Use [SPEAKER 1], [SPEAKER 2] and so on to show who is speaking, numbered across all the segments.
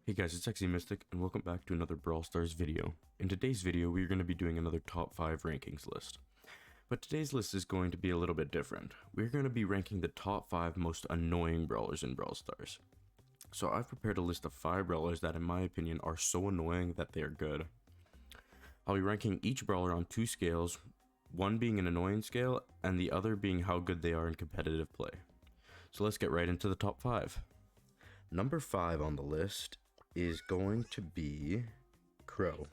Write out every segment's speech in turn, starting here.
[SPEAKER 1] Hey guys, it's Sexy Mystic, and welcome back to another Brawl Stars video. In today's video, we're going to be doing another top 5 rankings list. But today's list is going to be a little bit different. We're going to be ranking the top 5 most annoying brawlers in Brawl Stars. So I've prepared a list of 5 brawlers that in my opinion are so annoying that they are good. I'll be ranking each brawler on 2 scales, one being an annoyance scale, and the other being how good they are in competitive play. So let's get right into the top 5. Number 5 on the list is going to be Crow.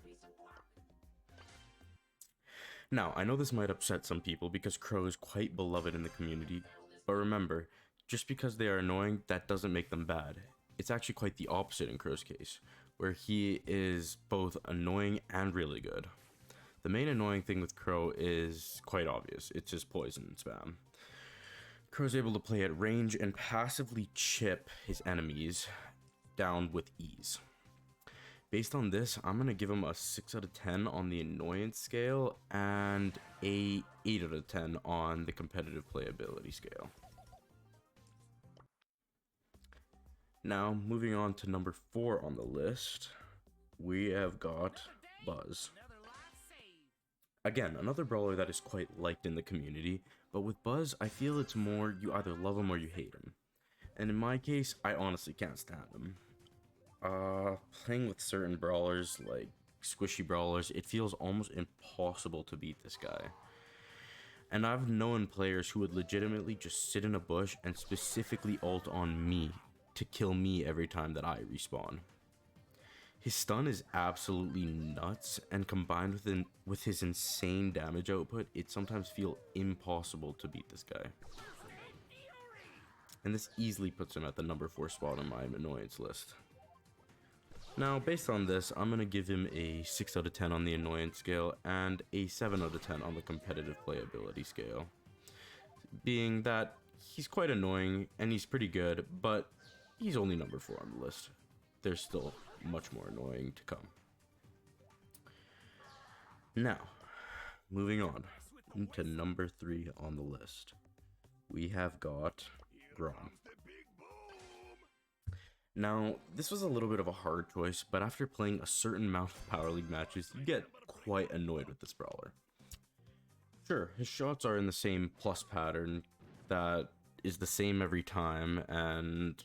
[SPEAKER 1] Now, I know this might upset some people because Crow is quite beloved in the community, but remember, just because they are annoying, that doesn't make them bad. It's actually quite the opposite in Crow's case, where he is both annoying and really good. The main annoying thing with Crow is quite obvious, it's his poison and spam. Crow's able to play at range and passively chip his enemies down with ease. Based on this, I'm going to give him a 6 out of 10 on the annoyance scale and a 8 out of 10 on the competitive playability scale. Now, moving on to number 4 on the list, we have got Buzz. Again, another brawler that is quite liked in the community, but with Buzz, I feel it's more you either love him or you hate him. And in my case, I honestly can't stand him. Playing with certain brawlers, like squishy brawlers, it feels almost impossible to beat this guy. And I've known players who would legitimately just sit in a bush and specifically ult on me to kill me every time that I respawn. His stun is absolutely nuts, and combined with his insane damage output, it sometimes feels impossible to beat this guy. And this easily puts him at the number 4 spot on my annoyance list. Now, based on this, I'm going to give him a 6 out of 10 on the annoyance scale and a 7 out of 10 on the competitive playability scale. Being that he's quite annoying and he's pretty good, but he's only number 4 on the list. There's still much more annoying to come. Now, moving on to number 3 on the list, we have got Brawl. Now, this was a little bit of a hard choice, but after playing a certain amount of Power League matches, you get quite annoyed with this brawler. Sure, his shots are in the same plus pattern that is the same every time and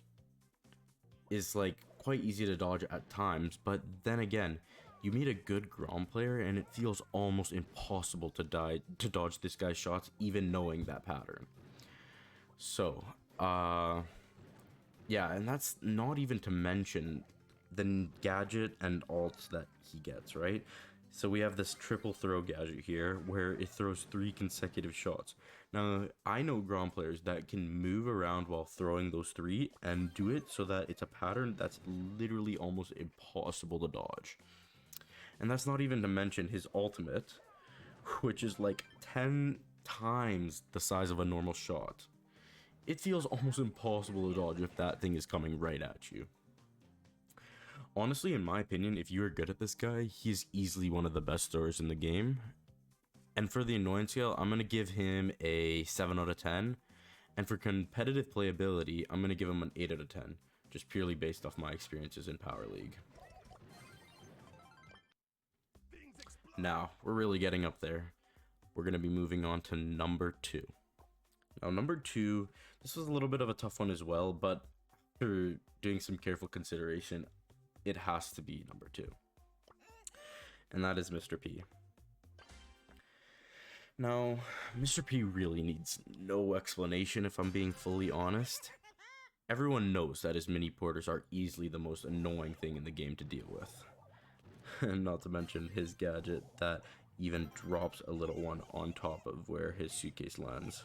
[SPEAKER 1] is like quite easy to dodge at times, but then again, you meet a good Grom player and it feels almost impossible to dodge this guy's shots even knowing that pattern. So, yeah, and that's not even to mention the gadget and ults that he gets, right? So we have this triple throw gadget here where it throws 3 consecutive shots. Now, I know Grom players that can move around while throwing those 3 and do it so that it's a pattern that's literally almost impossible to dodge. And that's not even to mention his ultimate, which is like 10 times the size of a normal shot. It feels almost impossible to dodge if that thing is coming right at you. Honestly, in my opinion, if you are good at this guy, he is easily one of the best throwers in the game. And for the annoyance scale, I'm going to give him a 7 out of 10. And for competitive playability, I'm going to give him an 8 out of 10. Just purely based off my experiences in Power League. Now, we're really getting up there. We're going to be moving on to number 2. Now, number 2, this was a little bit of a tough one as well, but after doing some careful consideration, it has to be number 2. And that is Mr. P. Now, Mr. P really needs no explanation if I'm being fully honest. Everyone knows that his mini porters are easily the most annoying thing in the game to deal with. And not to mention his gadget that even drops a little one on top of where his suitcase lands.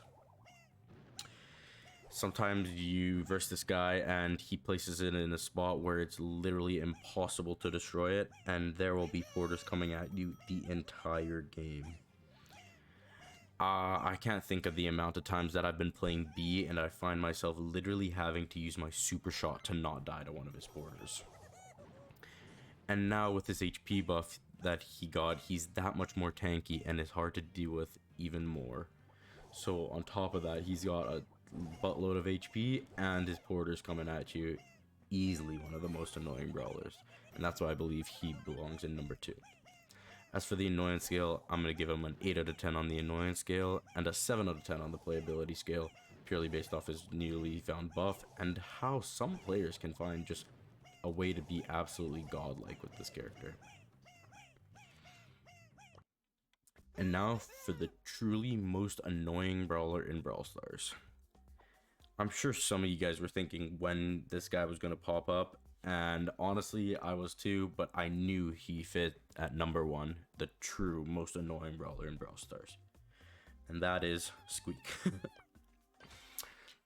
[SPEAKER 1] Sometimes you verse this guy and he places it in a spot where it's literally impossible to destroy it, and there will be porters coming at you the entire game. I can't think of the amount of times that I've been playing B and I find myself literally having to use my super shot to not die to one of his porters. And now with this HP buff that he got, he's that much more tanky and is hard to deal with even more. So on top of that, he's got a buttload of HP and his porters coming at you easily one of the most annoying brawlers, and that's why I believe he belongs in number 2. As for the annoyance scale, I'm going to give him an 8 out of 10 on the annoyance scale and a 7 out of 10 on the playability scale, purely based off his newly found buff and how some players can find just a way to be absolutely godlike with this character. And now for the truly most annoying brawler in Brawl Stars. I'm sure some of you guys were thinking when this guy was going to pop up, and honestly I was too, but I knew he fit at number 1, the true most annoying brawler in Brawl Stars. And that is Squeak.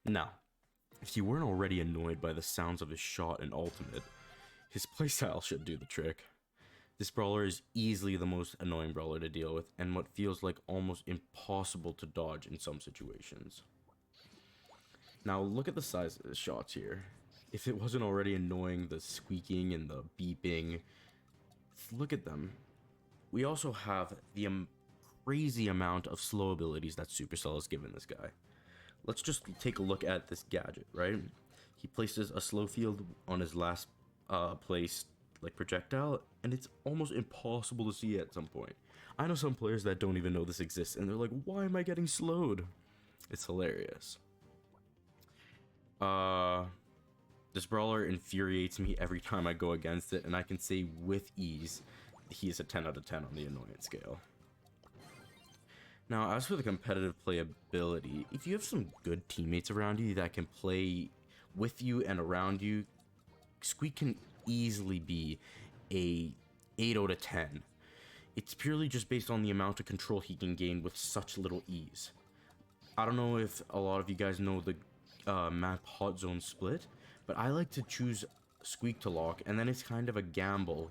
[SPEAKER 1] Now, if you weren't already annoyed by the sounds of his shot and ultimate, his playstyle should do the trick. This brawler is easily the most annoying brawler to deal with, and what feels like almost impossible to dodge in some situations. Now look at the size of his shots here. If it wasn't already annoying, the squeaking and the beeping, look at them. We also have the crazy amount of slow abilities that Supercell has given this guy. Let's just take a look at this gadget, right? He places a slow field on his last placed like projectile, and it's almost impossible to see at some point. I know some players that don't even know this exists, and they're like, why am I getting slowed? It's hilarious. This brawler infuriates me every time I go against it, and I can say with ease he is a 10 out of 10 on the annoyance scale. Now, as for the competitive playability, if you have some good teammates around you that can play with you and around you, Squeak can easily be a 8 out of 10. It's purely just based on the amount of control he can gain with such little ease. I don't know if a lot of you guys know the map Hot Zone Split, but I like to choose Squeak to lock, and then it's kind of a gamble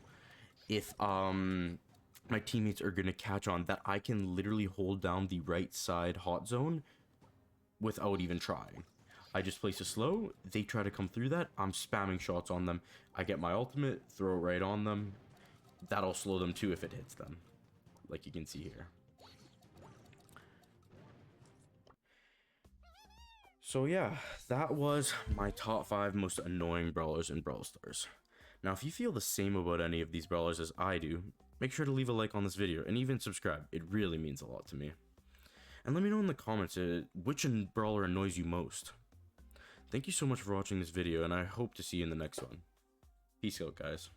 [SPEAKER 1] if my teammates are gonna catch on that I can literally hold down the right side hot zone without even trying. I just place a slow, they try to come through that, I'm spamming shots on them, I get my ultimate, throw it right on them. That'll slow them too if it hits them, like you can see here. So yeah, that was my top 5 most annoying brawlers in Brawl Stars. Now if you feel the same about any of these brawlers as I do, make sure to leave a like on this video and even subscribe, it really means a lot to me. And let me know in the comments which brawler annoys you most. Thank you so much for watching this video, and I hope to see you in the next one. Peace out, guys.